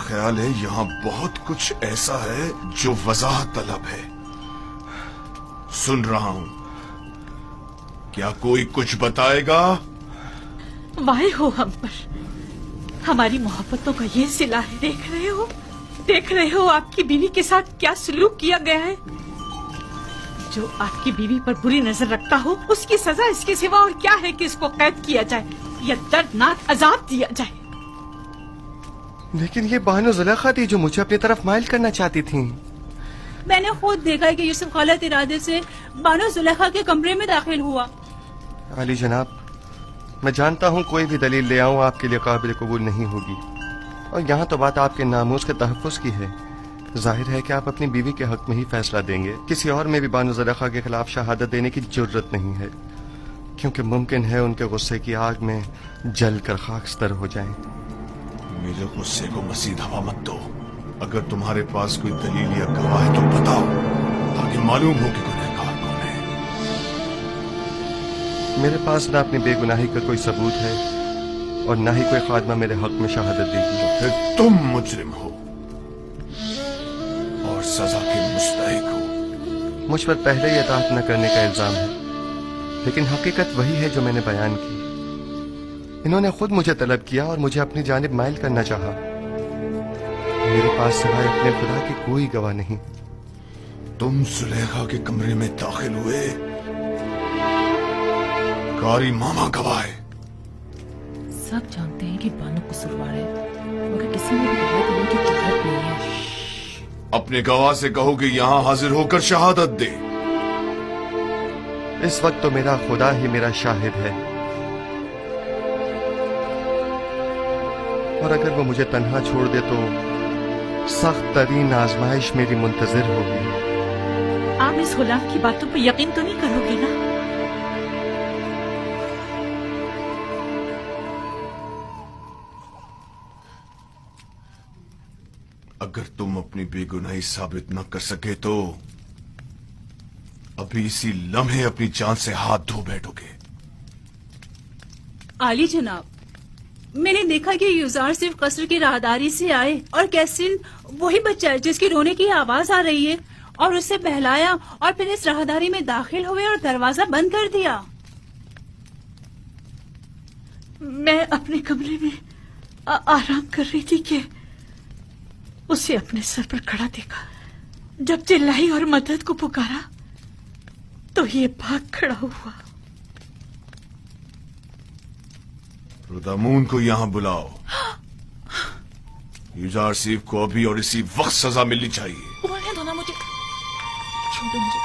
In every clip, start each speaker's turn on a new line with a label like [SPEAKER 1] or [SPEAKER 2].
[SPEAKER 1] ख्याल है यहाँ बहुत कुछ ऐसा है जो वजाहत तलब है। सुन रहा हूँ, क्या कोई कुछ बताएगा?
[SPEAKER 2] वाहे हो हम पर, हमारी मोहब्बतों का ये सिला है। देख रहे हो आपकी बीवी के साथ क्या सलूक किया गया है। जो आपकी बीवी पर बुरी नजर रखता हो, उसकी सजा इसके सिवा और क्या है कि इसको कैद किया जाए या दर्दनाक अजाब दिया जाए।
[SPEAKER 3] लेकिन ये बानो जुलेखा थी जो मुझे अपनी तरफ माइल करना चाहती थी।
[SPEAKER 2] मैंने खुद देखा है कि यूसुफ गलत इरादे से बानो जुलेखा के कमरे में दाखिल हुआ।
[SPEAKER 3] अली जनाब, मैं जानता हूँ कोई भी दलील ले आऊँ आपके लिए काबिल कबूल नहीं होगी, और यहाँ तो बात आपके नामूस के तहफ़्फ़ुज़ की है। जाहिर है कि आप अपनी बीवी के हक में ही फैसला देंगे। किसी और में भी बानो जुलेखा के खिलाफ शहादत देने की जरूरत नहीं है, क्योंकि मुमकिन है उनके गुस्से की आग में जल कर खाकस्तर हो जाएं।
[SPEAKER 1] मेरे गुस्से को मजीद हवा मत दो। अगर तुम्हारे पास कोई दलील या गवाह है तो बताओ, ताकि मालूम हो कि गुनहगार कौन है।
[SPEAKER 3] मेरे पास ना अपनी बेगुनाही का कोई सबूत है और ना ही कोई खादमा मेरे हक में शहादत देगी।
[SPEAKER 1] तो फिर तुम मुजरिम हो और सजा के मुस्तहिक हो।
[SPEAKER 3] मुझ पर पहले ही इताअत न करने का इल्जाम है, लेकिन हकीकत वही है जो मैंने बयान की। इन्होंने खुद मुझे तलब किया और मुझे अपनी जानिब माइल करना चाहा। मेरे पास सिवाय अपने खुदा के कोई गवाह नहीं।
[SPEAKER 1] तुम जुलेखा के कमरे में दाखिल हुए, कारी मामा गवाह है।
[SPEAKER 2] सब जानते हैं कि बानो कसूरवार है, मगर किसी ने भी गवाह देने की जरूरत नहीं है।
[SPEAKER 1] अपने गवाह से कहो कि यहाँ हाजिर होकर शहादत दे।
[SPEAKER 3] इस वक्त तो मेरा खुदा ही मेरा शाहिद है, और अगर वो मुझे तन्हा छोड़ दे तो सख्त तरीन आजमाइश मेरी मुंतजिर होगी।
[SPEAKER 2] आप इस गुलाम की बातों पर यकीन तो नहीं करोगे ना?
[SPEAKER 1] अगर तुम अपनी बेगुनाही साबित न कर सके तो अभी इसी लम्हे अपनी जान से हाथ धो बैठोगे।
[SPEAKER 2] आली जनाब, मैंने देखा कि युजार सिर्फ कसर की राहदारी से आए और कैसिन वही बच्चा है जिसकी रोने की आवाज आ रही है, और उसे बहलाया और फिर इस राहदारी में दाखिल हुए और दरवाजा बंद कर दिया। मैं अपने कमरे में आराम कर रही थी कि उसे अपने सर पर खड़ा देखा। जब चिल्लाई और मदद को पुकारा तो ये भाग खड़ा हुआ।
[SPEAKER 1] रुदामून को यहाँ बुलाओ। युजार सीफ को अभी और इसी वक्त सजा मिलनी चाहिए।
[SPEAKER 2] उन्होंने धोना मुझे, छोड़ो मुझे।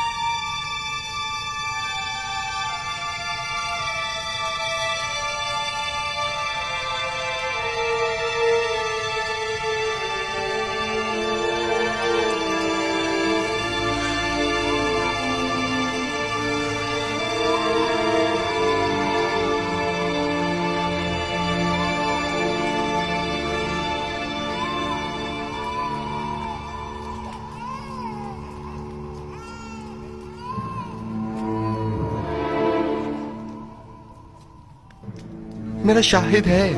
[SPEAKER 3] मेरा शाहिद है।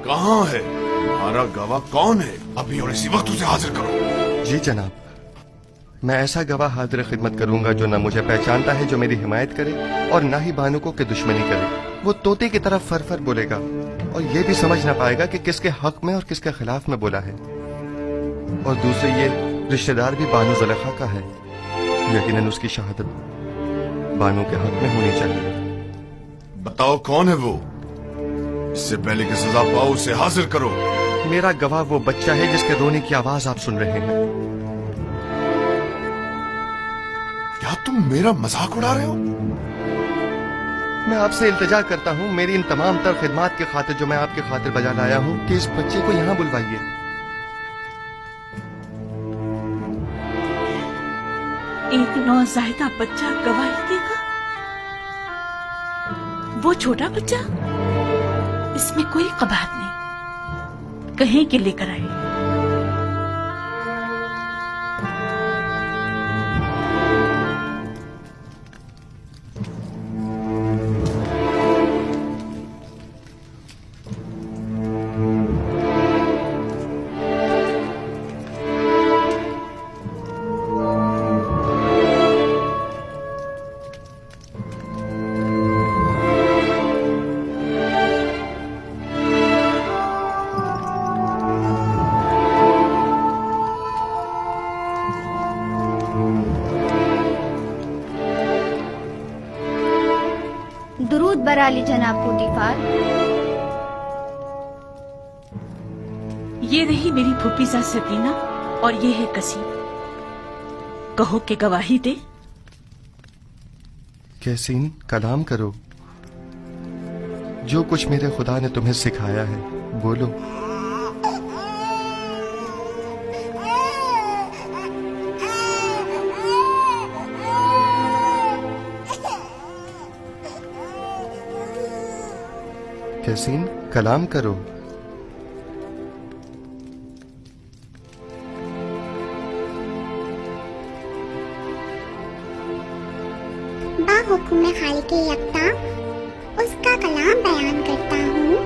[SPEAKER 1] कहाँ है तुम्हारा गवाह? कौन है? अभी और इसी वक्त उसे हाजिर करो।
[SPEAKER 3] जी जनाब, मैं ऐसा गवाह हाजिर खिदमत करूंगा जो ना मुझे पहचानता है, जो मेरी हिमायत करे, और ना ही बानुकों की दुश्मनी करे। वो तोते की तरफ फर फर बोलेगा और ये भी समझ ना पाएगा कि किसके हक में और किसके खिलाफ में बोला है। और दूसरे ये रिश्तेदार भी बानो जुलेखा का है, यकीनन उसकी शहादत बानो के हक में होनी चाहिए।
[SPEAKER 1] बताओ कौन है वो? इससे पहले कि सजा पाओ उसे हाजिर करो।
[SPEAKER 3] मेरा गवाह वो बच्चा है जिसके रोने की आवाज आप सुन रहे हैं।
[SPEAKER 1] क्या तुम मेरा मजाक उड़ा रहे हो?
[SPEAKER 3] मैं आपसे इल्तिजा करता हूँ मेरी इन तमाम तर खिदमात की खातिर जो मैं आपकी खातिर बजा लाया हूँ कि इस बच्चे को यहाँ बुलवाइए।
[SPEAKER 2] एक नौज़ायदा बच्चा गवाही देगा? वो छोटा बच्चा? इसमें कोई कबाहत नहीं, कहीं के लेकर आए।
[SPEAKER 4] दुरूद बराली जनाब पोटीफार।
[SPEAKER 2] ये रही मेरी फूफीजा सकीना और ये है कसीम। कहो कि गवाही दे।
[SPEAKER 3] कैसीन, कलाम करो। जो कुछ मेरे खुदा ने तुम्हें सिखाया है बोलो। कैसीन, कलाम करो।
[SPEAKER 5] बाहुकुम खालिक यकता उसका कलाम बयान करता हूँ।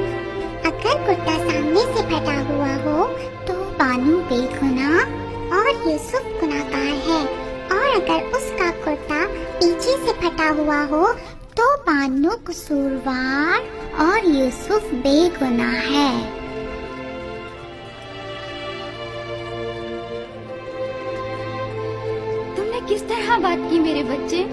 [SPEAKER 5] अगर कुर्ता सामने से फटा हुआ हो तो बानू बेगुनाह और यूसुफ गुनाहगार है, और अगर उसका कुर्ता पीछे से फटा हुआ हो तो बानू कसूरवार और यूसुफ बेगुनाह है।
[SPEAKER 4] तुमने किस तरह बात की मेरे बच्चे?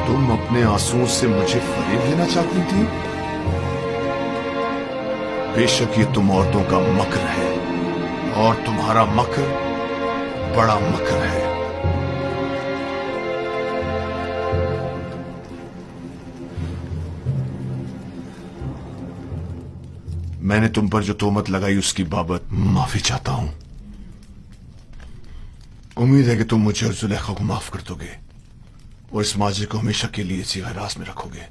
[SPEAKER 1] तुम अपने आंसुओं से मुझे फरेब लेना चाहती थी? बेशक ये तुम औरतों का मकर है, और तुम्हारा मकर बड़ा मकर है। मैंने तुम पर जो तोहमत लगाई उसकी बाबत माफी चाहता हूं। उम्मीद है कि तुम मुझे और जुलेखा को माफ कर दोगे और इस माजे को हमेशा के लिए इसी हिरासत में रखोगे।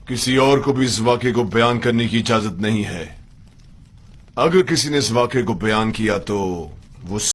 [SPEAKER 1] किसी और को भी इस वाक़े को बयान करने की इजाजत नहीं है। अगर किसी ने इस वाक़े को बयान किया तो वो